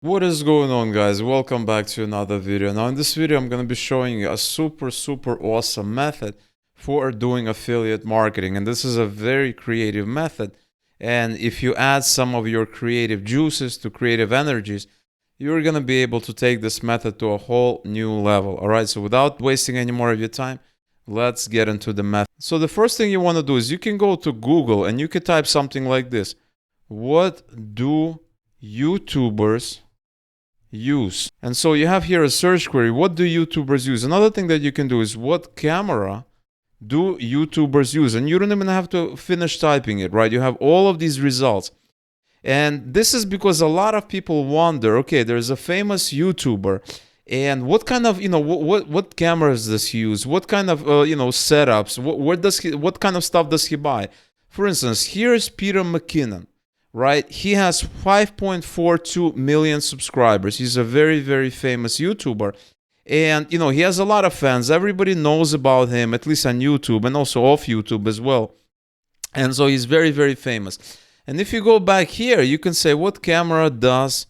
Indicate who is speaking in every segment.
Speaker 1: What is going on, guys? Welcome back to another video. Now in this video I'm going to be showing you a super awesome method for doing affiliate marketing, and this is a very creative method. And if you add some of your creative juices to creative energies, you're going to be able to take this method to a whole new level. All right, so without wasting any more of your time, let's get into the method. So the first thing you want to do is you can go to Google and you can type something like this: what do YouTubers use? And so you have here a search query: what do YouTubers use? Another thing that you can do is what camera do YouTubers use? And you don't even have to finish typing it, right? You have all of these results. And this is because a lot of people wonder, okay, there's a famous YouTuber, and what kind of, what cameras does he use? What kind of, setups? What kind of stuff does he buy? For instance, here's Peter McKinnon, right? He has 5.42 million subscribers. He's a very famous YouTuber. And, he has a lot of fans. Everybody knows about him, at least on YouTube and also off YouTube as well. And so he's very famous. And if you go back here, you can say, what camera does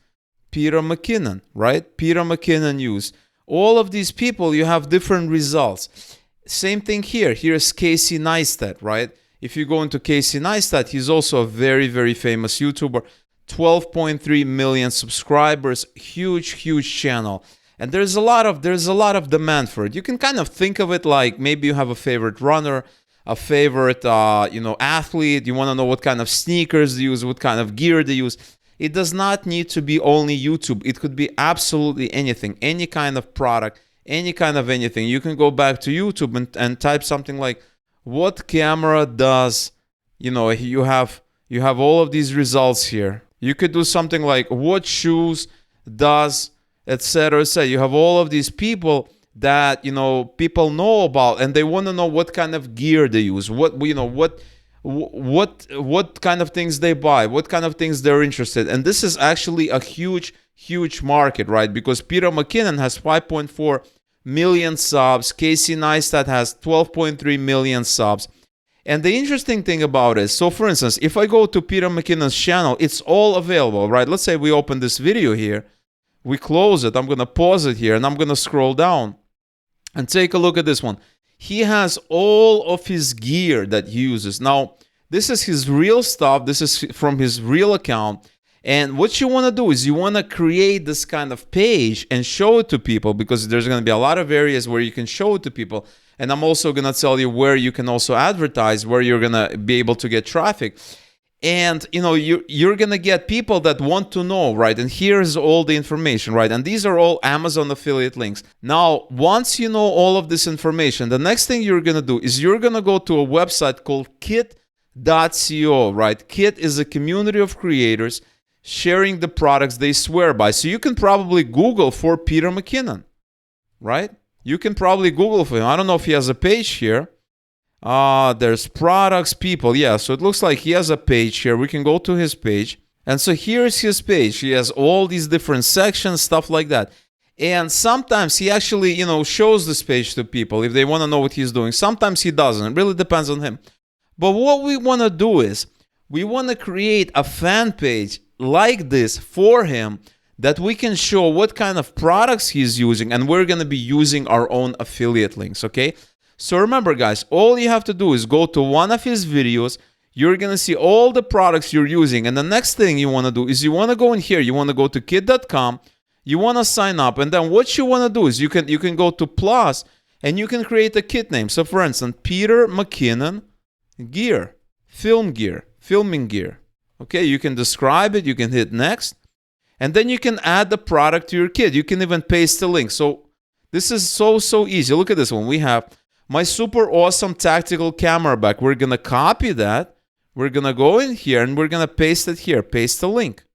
Speaker 1: Peter McKinnon, right? Peter McKinnon use. All of these people, you have different results. Same thing here. Here's Casey Neistat, right? If you go into Casey Neistat, he's also a very famous YouTuber. 12.3 million subscribers, huge channel. And there's a lot of demand for it. You can kind of think of it like maybe you have a favorite runner, a favorite athlete. You want to know what kind of sneakers they use, what kind of gear they use. It does not need to be only YouTube. It could be absolutely anything, any kind of product, any kind of anything. You can go back to YouTube and type something like, what camera does, you have all of these results here. You could do something like, what shoes does, etc. You have all of these people that people know about, and they want to know what kind of gear they use, what kind of things they buy, what kind of things they're interested. And this is actually a huge market, right? Because Peter McKinnon has 5.4 million subs. Casey Neistat has 12.3 million subs. And the interesting thing about it, so for instance, if I go to Peter McKinnon's channel, it's all available, right? Let's say we open this video here, we close it, I'm going to pause it here, and I'm going to scroll down and take a look at this one. He has all of his gear that he uses. Now, this is his real stuff. This is from his real account. And what you want to do is you want to create this kind of page and show it to people, because there's going to be a lot of areas where you can show it to people. And I'm also going to tell you where you can also advertise, where you're going to be able to get traffic. And, you're going to get people that want to know, right? And here's all the information, right? And these are all Amazon affiliate links. Now, once you know all of this information, the next thing you're going to do is you're going to go to a website called kit.co, right? Kit is a community of creators sharing the products they swear by. So you can probably Google for Peter McKinnon, right? You can probably Google for him. I don't know if he has a page here. There's products, people. Yeah, so it looks like he has a page here. We can go to his page. And so here's his page. He has all these different sections, stuff like that. And sometimes he actually, shows this page to people if they want to know what he's doing. Sometimes he doesn't. It really depends on him. But what we want to do is we want to create a fan page like this for him that we can show what kind of products he's using, and we're going to be using our own affiliate links, okay? So remember, guys, all you have to do is go to one of his videos. You're going to see all the products you're using. And the next thing you want to do is you want to go in here. You want to go to kit.com. You want to sign up. And then what you want to do is you can go to plus and you can create a kit name. So for instance, Peter McKinnon gear, filming gear. Okay, you can describe it. You can hit next. And then you can add the product to your kit. You can even paste the link. So this is so easy. Look at this one. We have my super awesome tactical camera bag. We're going to copy that. We're going to go in here and we're going to paste it here. Paste the link,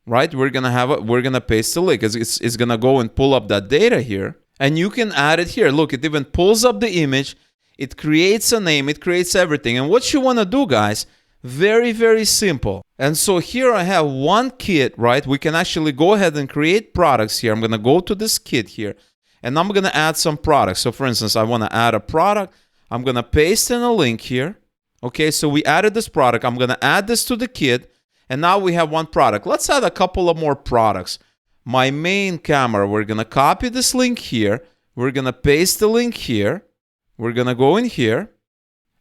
Speaker 1: right? We're going to paste the link. It's going to go and pull up that data here. And you can add it here. Look, it even pulls up the image. It creates a name. It creates everything. And what you want to do, guys, very simple. And so here I have one kit, right? We can actually go ahead and create products here. I'm going to go to this kit here. And I'm going to add some products. So for instance, I want to add a product. I'm going to paste in a link here. Okay, so we added this product. I'm going to add this to the kit. And now we have one product. Let's add a couple of more products. my main camera. We're going to copy this link here. We're going to paste the link here. We're going to go in here.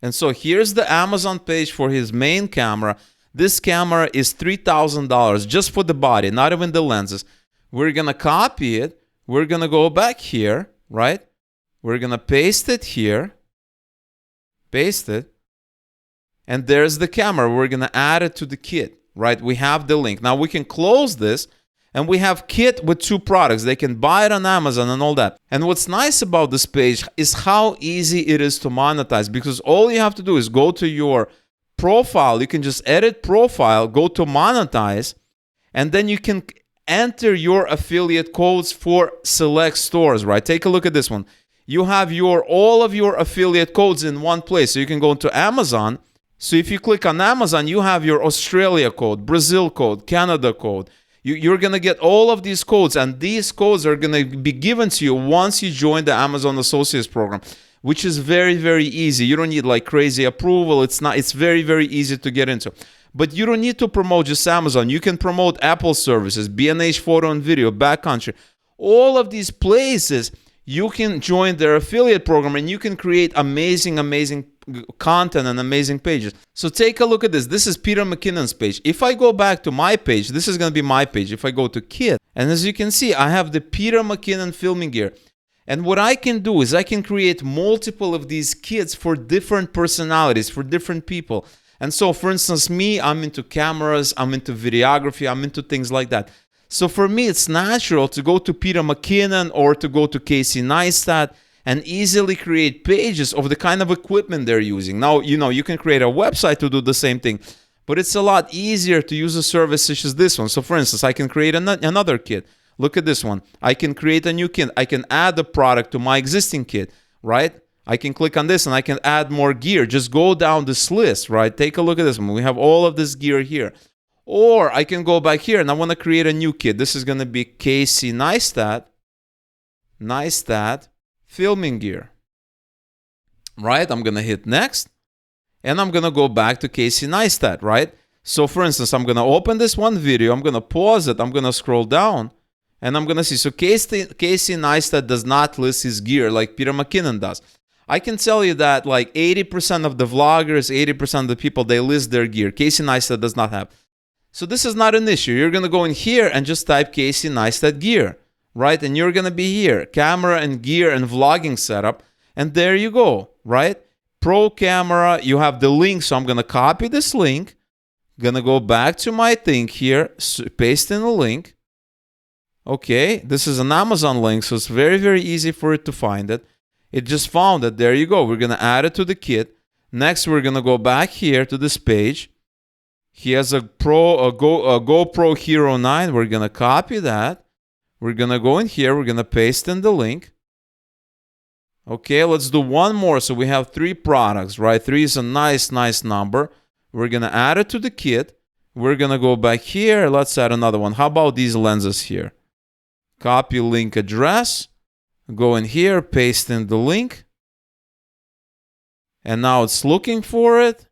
Speaker 1: And so here's the Amazon page for his main camera. This camera is $3,000 just for the body, not even the lenses. We're going to copy it. We're going to go back here, right? We're going to paste it here. Paste it. And there's the camera. We're going to add it to the kit, right? We have the link. Now we can close this, and we have kit with 2 products. They can buy it on Amazon and all that. And what's nice about this page is how easy it is to monetize, because all you have to do is go to your profile. You can just edit profile, go to monetize, and then you can enter your affiliate codes for select stores, right? Take a look at this one. You have all of your affiliate codes in one place. So you can go into Amazon. So if you click on Amazon, you have your Australia code, Brazil code, Canada code. You're going to get all of these codes, and these codes are going to be given to you once you join the Amazon Associates program, which is very, very easy. You don't need like crazy approval. It's very, very easy to get into. But you don't need to promote just Amazon. You can promote Apple services, B&H Photo and Video, Backcountry. All of these places, you can join their affiliate program, and you can create amazing, amazing content and amazing pages. So take a look at this. This is Peter McKinnon's page. If I go back to my page, this is going to be my page. If I go to kit, and as you can see, I have the Peter McKinnon filming gear. And what I can do is I can create multiple of these kits for different personalities, for different people. And so, for instance, me, I'm into cameras, I'm into videography, I'm into things like that. So for me, it's natural to go to Peter McKinnon or to go to Casey Neistat and easily create pages of the kind of equipment they're using. Now, you can create a website to do the same thing, but it's a lot easier to use a service such as this one. So for instance, I can create another kit. Look at this one. I can create a new kit. I can add a product to my existing kit, right? I can click on this and I can add more gear. Just go down this list, right? Take a look at this one. We have all of this gear here. Or I can go back here and I want to create a new kit. This is going to be Casey Neistat filming gear, right? I'm going to hit next, and I'm going to go back to Casey Neistat, right? So for instance, I'm going to open this one video, I'm going to pause it, I'm going to scroll down, and I'm going to see. So Casey Neistat does not list his gear like Peter McKinnon does. I can tell you that like 80% of the vloggers, 80% of the people, they list their gear. Casey Neistat does not have. So this is not an issue. You're going to go in here and just type Casey Neistat gear, right? And you're going to be here, camera and gear and vlogging setup. And there you go, right? Pro camera, you have the link. So I'm going to copy this link. Going to go back to my thing here, paste in the link. Okay, this is an Amazon link, so it's very, very easy for it to find it. It just found it. There you go. We're going to add it to the kit. Next, we're going to go back here to this page. He has a GoPro Hero 9. We're going to copy that. We're going to go in here. We're going to paste in the link. Okay, let's do one more. So we have 3 products, right? 3 is a nice number. We're going to add it to the kit. We're going to go back here. Let's add another one. How about these lenses here? Copy link address. Go in here, paste in the link. And now it's looking for it.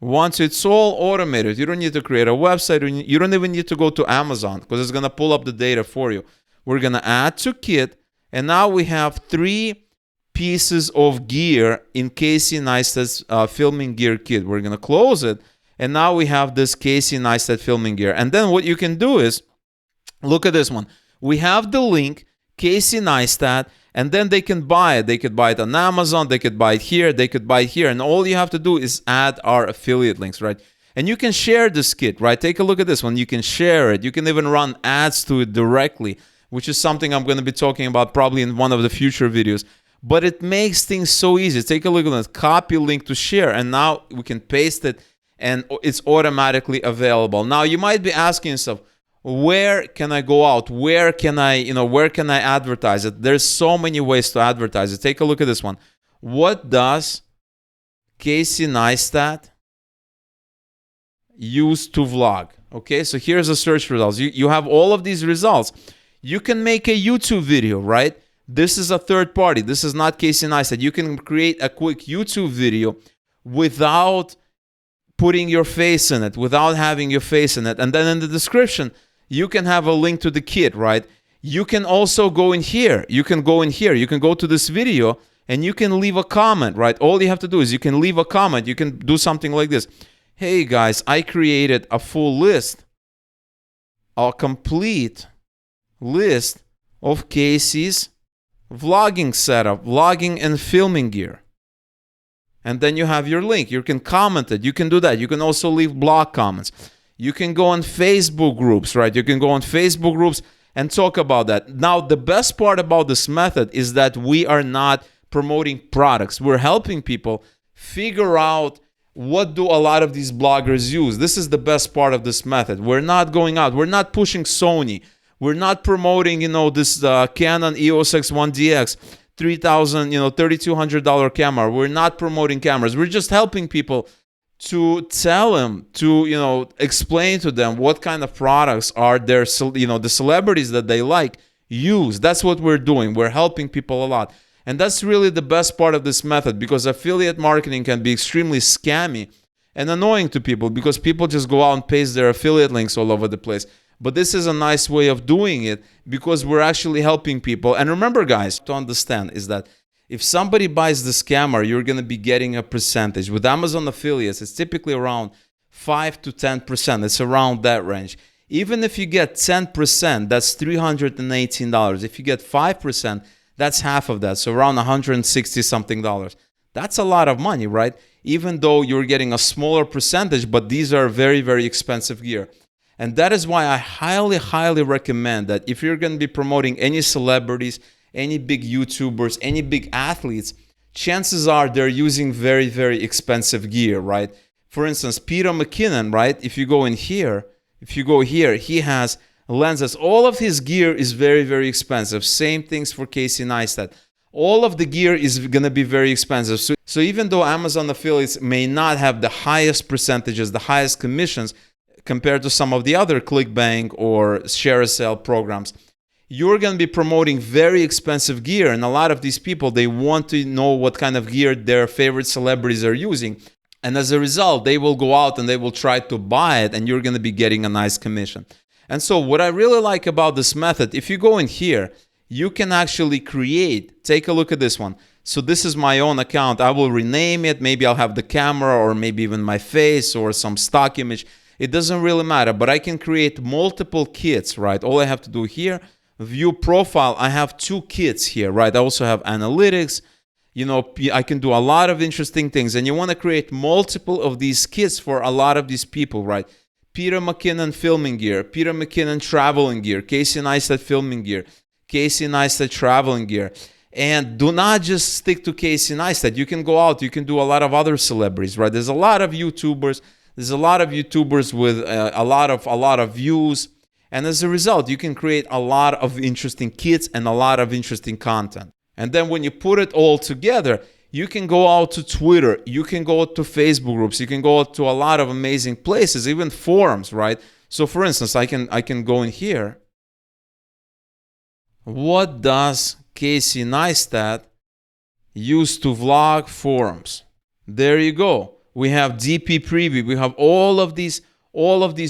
Speaker 1: Once it's all automated, you don't need to create a website. You don't even need to go to Amazon because it's going to pull up the data for you. We're going to add to kit. And now we have 3 pieces of gear in Casey Neistat's filming gear kit. We're going to close it. And now we have this Casey Neistat filming gear. And then what you can do is, look at this one. We have the link, Casey Neistat, and then they can buy it. They could buy it on Amazon. They could buy it here. They could buy it here. And all you have to do is add our affiliate links, right? And you can share this kit, right? Take a look at this one. You can share it. You can even run ads to it directly, which is something I'm going to be talking about probably in one of the future videos. But it makes things so easy. Take a look at this. Copy link to share. And now we can paste it, and it's automatically available. Now, you might be asking yourself, where can I go out? Where can I advertise it? There's so many ways to advertise it. Take a look at this one. What does Casey Neistat use to vlog? Okay, so here's the search results. You have all of these results. You can make a YouTube video, right? This is a third party. This is not Casey Neistat. You can create a quick YouTube video without putting your face in it, without having your face in it. And then in the description, you can have a link to the kit, right? You can also go in here. You can go in here. You can go to this video and you can leave a comment, right? All you have to do is you can leave a comment. You can do something like this. Hey guys, I created a full list, a complete list of Casey's vlogging setup, vlogging and filming gear. And then you have your link. You can comment it. You can do that. You can also leave blog comments. You can go on Facebook groups, right? You can go on Facebook groups and talk about that. Now, the best part about this method is that we are not promoting products. We're helping people figure out what do a lot of these bloggers use. This is the best part of this method. We're not going out. We're not pushing Sony. We're not promoting, this Canon EOS X1DX, $3,000, $3,200 camera. We're not promoting cameras. We're just helping people to tell them, to, explain to them what kind of products are their, the celebrities that they like use. That's what we're doing. We're helping people a lot. And that's really the best part of this method, because affiliate marketing can be extremely scammy and annoying to people because people just go out and paste their affiliate links all over the place. But this is a nice way of doing it because we're actually helping people. And remember, guys, to understand is that if somebody buys this camera, you're going to be getting a percentage. With Amazon affiliates, it's typically around 5 to 10%. It's around that range. Even if you get 10%, that's $318. If you get 5%, that's half of that. So around $160 something. That's a lot of money, right? Even though you're getting a smaller percentage, but these are very, very expensive gear. And that is why I highly, highly recommend that if you're going to be promoting any celebrities, any big YouTubers, any big athletes, chances are they're using very, very expensive gear, right? For instance, Peter McKinnon, right? If you go here, he has lenses. All of his gear is very, very expensive. Same things for Casey Neistat. All of the gear is going to be very expensive. So even though Amazon affiliates may not have the highest percentages, the highest commissions, compared to some of the other ClickBank or ShareASale programs, you're going to be promoting very expensive gear. And a lot of these people, they want to know what kind of gear their favorite celebrities are using. And as a result, they will go out and they will try to buy it, and you're going to be getting a nice commission. And so what I really like about this method, if you go in here, you can actually create, take a look at this one. So this is my own account. I will rename it. Maybe I'll have the camera or maybe even my face or some stock image. It doesn't really matter, but I can create multiple kits, right? All I have to do here, view profile, I have 2 kits here, right? I also have analytics. I can do a lot of interesting things, and you want to create multiple of these kits for a lot of these people, right? Peter McKinnon filming gear, Peter McKinnon traveling gear, Casey Neistat filming gear, Casey Neistat traveling gear. And do not just stick to Casey Neistat. You can go out, you can do a lot of other celebrities, right? There's a lot of YouTubers. There's a lot of YouTubers with a lot of views, and as a result, you can create a lot of interesting kits and a lot of interesting content. And then when you put it all together, you can go out to Twitter, you can go to Facebook groups, you can go out to a lot of amazing places, even forums, right? So for instance, I can go in here. What does Casey Neistat use to vlog forums? There you go. We have DP Preview. We have all of these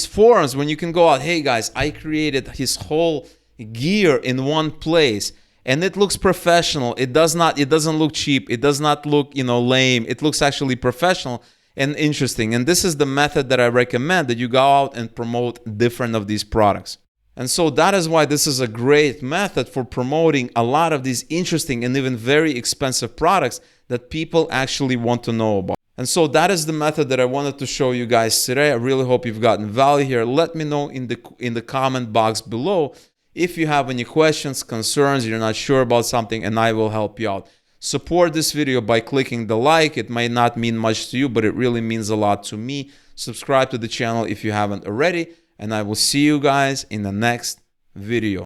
Speaker 1: forums when you can go out. Hey guys, I created his whole gear in one place, and it looks professional. It doesn't look cheap. It does not look, lame. It looks actually professional and interesting. And this is the method that I recommend, that you go out and promote different of these products. And so that is why this is a great method for promoting a lot of these interesting and even very expensive products that people actually want to know about. And so that is the method that I wanted to show you guys today. I really hope you've gotten value here. Let me know in the comment box below if you have any questions, concerns, you're not sure about something, and I will help you out. Support this video by clicking the like. It might not mean much to you, but it really means a lot to me. Subscribe to the channel if you haven't already, and I will see you guys in the next video.